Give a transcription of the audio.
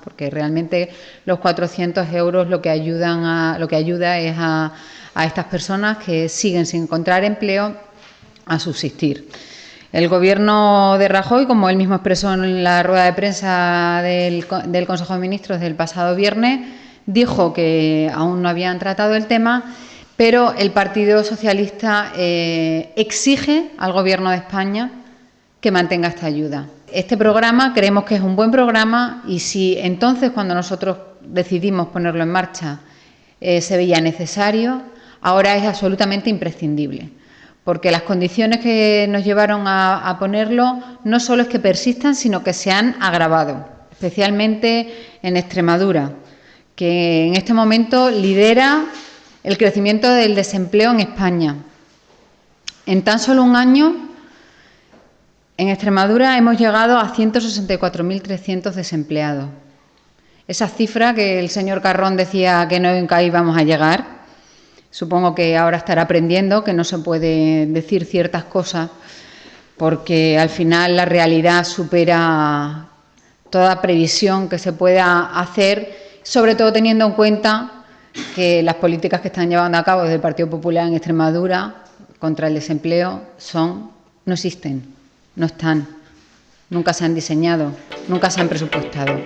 Porque realmente los 400 euros lo que ayuda es a estas personas que siguen sin encontrar empleo a subsistir. El Gobierno de Rajoy, como él mismo expresó en la rueda de prensa del Consejo de Ministros del pasado viernes, dijo que aún no habían tratado el tema, pero el Partido Socialista exige al Gobierno de España que mantenga esta ayuda. Este programa creemos que es un buen programa y si entonces, cuando nosotros decidimos ponerlo en marcha, se veía necesario, ahora es absolutamente imprescindible. Porque las condiciones que nos llevaron a ponerlo no solo es que persistan, sino que se han agravado, especialmente en Extremadura, que en este momento lidera el crecimiento del desempleo en España. En tan solo un año, en Extremadura hemos llegado a 164.300 desempleados. Esa cifra que el señor Carrón decía que nunca íbamos a llegar, supongo que ahora estará aprendiendo que no se puede decir ciertas cosas porque al final la realidad supera toda previsión que se pueda hacer, sobre todo teniendo en cuenta que las políticas que están llevando a cabo desde el Partido Popular en Extremadura contra el desempleo no existen, no están, nunca se han diseñado, nunca se han presupuestado.